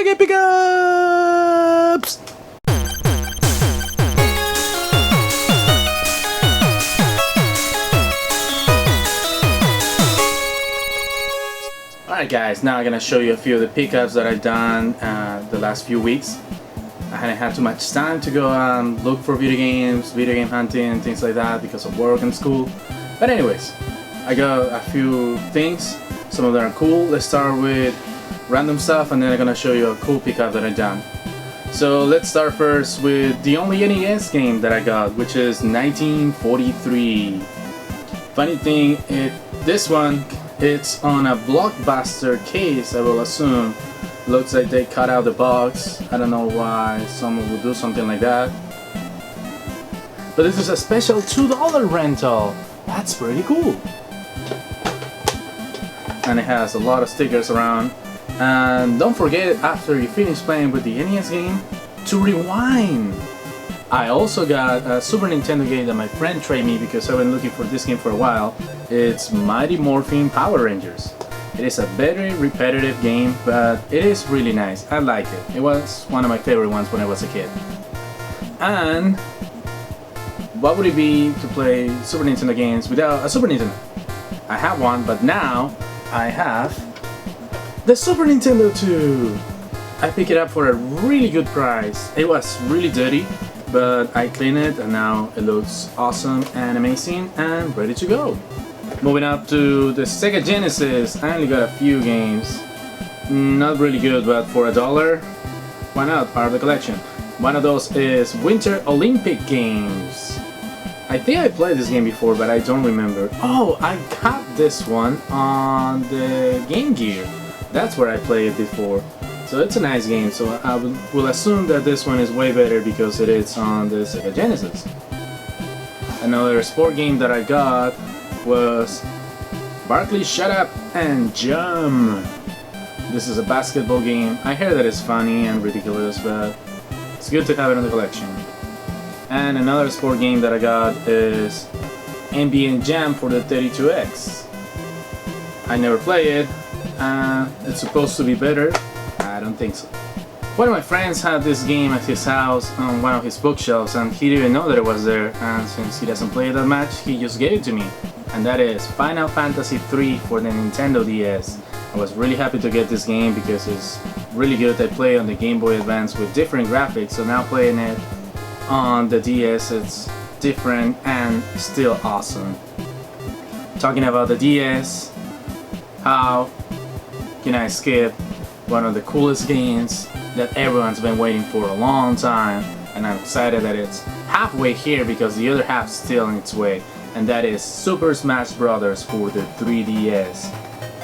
Video Game Pickups! Alright guys, now I'm gonna show you a few of the pickups that I've done the last few weeks. I hadn't had too much time to go look for video games, video game hunting and things like that because of work and school. But anyways, I got a few things. Some of them are cool. Let's start with random stuff and then I'm gonna show you a cool pickup that I've done. So let's start first with the only NES game that I got, which is 1943. Funny thing, this one, it's on a Blockbuster case, I will assume. Looks like they cut out the box. I don't know why someone would do something like that. But this is a special $2 rental. That's pretty cool. And it has a lot of stickers around. And don't forget, after you finish playing with the NES game, to rewind. I also got a Super Nintendo game that my friend traded me because I've been looking for this game for a while. It's Mighty Morphin Power Rangers. It is a very repetitive game, but it is really nice. I like it. It was one of my favorite ones when I was a kid. And what would it be to play Super Nintendo games without a Super Nintendo? I have one, but now I have the Super Nintendo 2. I picked it up for a really good price. It was really dirty, but I cleaned it and now it looks awesome and amazing and ready to go. Moving up to the Sega Genesis, I only got a few games. Not really good, but for $1, why not? Part of the collection. One of those is Winter Olympic Games. I think I played this game before, but I don't remember. Oh, I got this one on the Game Gear. That's where I played it before. So it's a nice game, so I will assume that this one is way better because it is on the Sega Genesis. Another sport game that I got was Barkley Shut Up and Jump. This is a basketball game. I hear that it's funny and ridiculous, but it's good to have it in the collection. And another sport game that I got is NBA Jam for the 32X. I never play it. It's supposed to be better. I don't think so. One of my friends had this game at his house on one of his bookshelves and he didn't even know that it was there, and since he doesn't play it that much, he just gave it to me. And that is Final Fantasy III for the Nintendo DS. I was really happy to get this game because it's really good. I play on the Game Boy Advance with different graphics, so now playing it on the DS, it's different and still awesome. Talking about the DS, how can I skip one of the coolest games that everyone's been waiting for a long time, and I'm excited that it's halfway here because the other half's still on its way, and that is Super Smash Bros. For the 3DS.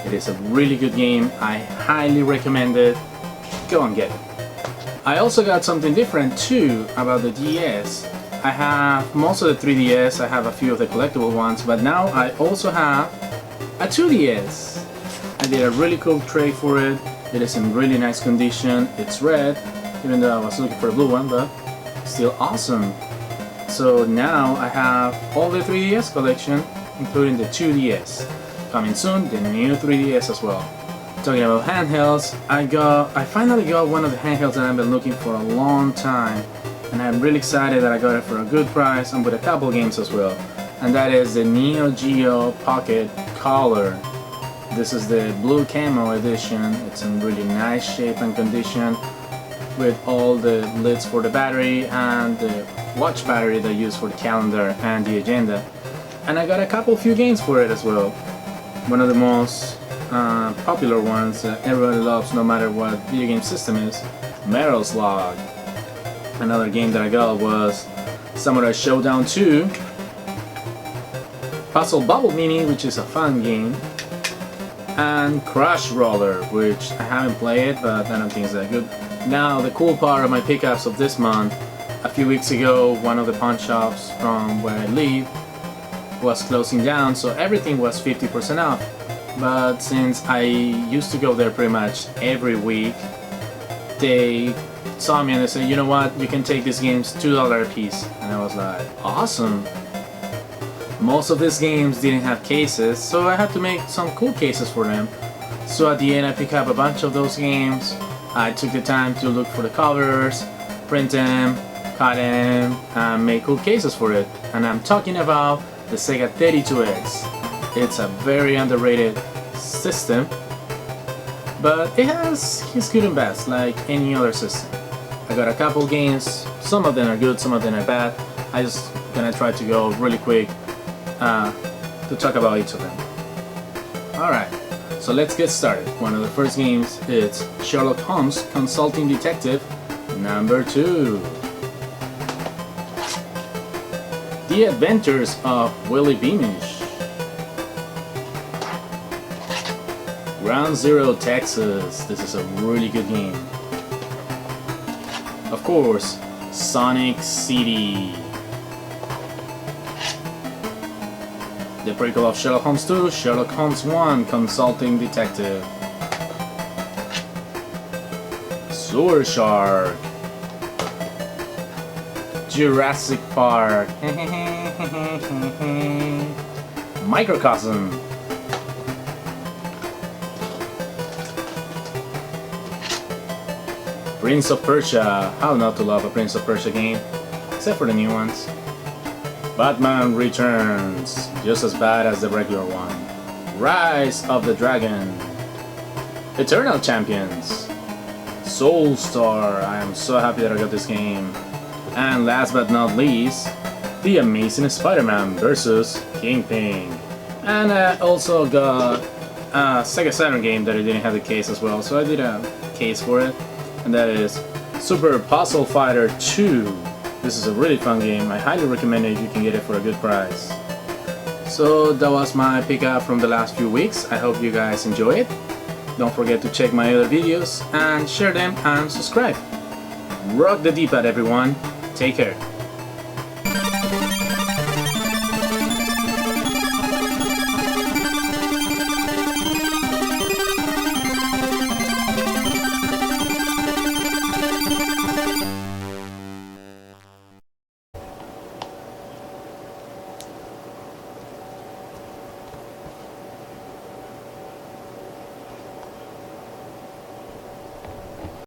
It is a really good game. I highly recommend it. Go and get it. I also got something different too about the DS. I have most of the 3DS, I have a few of the collectible ones, but now I also have a 2DS. I did a really cool trade for it. It is in really nice condition. It's red, even though I was looking for a blue one, but still awesome. So now I have all the 3DS collection, including the 2DS. Coming soon, the new 3DS as well. Talking about handhelds, I finally got one of the handhelds that I've been looking for a long time, and I'm really excited that I got it for a good price and with a couple games as well. And that is the Neo Geo Pocket Color. This is the blue camo edition. It's in really nice shape and condition with all the lids for the battery and the watch battery that I use for the calendar and the agenda. And I got a few games for it as well. One of the most popular ones that everybody loves no matter what video game system is, Meryl's Log. Another game that I got was Samurai Showdown 2, Puzzle Bubble Mini, which is a fun game, and Crush Roller, which I haven't played but I don't think it's that good. Now the cool part of my pickups of this month, a few weeks ago one of the pawn shops from where I live was closing down, so everything was 50% off. But since I used to go there pretty much every week, they saw me and they said, you know what, you can take these games $2 a piece. And I was like, awesome. Most of these games didn't have cases, so I had to make some cool cases for them. So at the end I picked up a bunch of those games I took the time to look for the covers, print them, cut them, and make cool cases for it. And I'm talking about the Sega 32X. It's a very underrated system, but it has its good and bads like any other system. I got a couple games, some of them are good, some of them are bad. I just gonna try to go really quick to talk about each of them. Alright, so let's get started. One of the first games is Sherlock Holmes Consulting Detective number 2. The Adventures of Willie Beamish. Ground Zero, Texas. This is a really good game. Of course, Sonic City. The prequel of Sherlock Holmes 2, Sherlock Holmes 1, Consulting Detective. Sewer Shark. Jurassic Park. Microcosm. Prince of Persia. How not to love a Prince of Persia game, except for the new ones. Batman Returns, just as bad as the regular one. Rise of the Dragon. Eternal Champions. Soul Star, I am so happy that I got this game. And last but not least, The Amazing Spider-Man vs. Kingpin. And I also got a Sega Saturn game that I didn't have the case as well, so I did a case for it. And that is Super Puzzle Fighter 2. This is a really fun game. I highly recommend it if you can get it for a good price. So that was my pickup from the last few weeks. I hope you guys enjoy it. Don't forget to check my other videos and share them and subscribe. Rock the D-pad, everyone. Take care.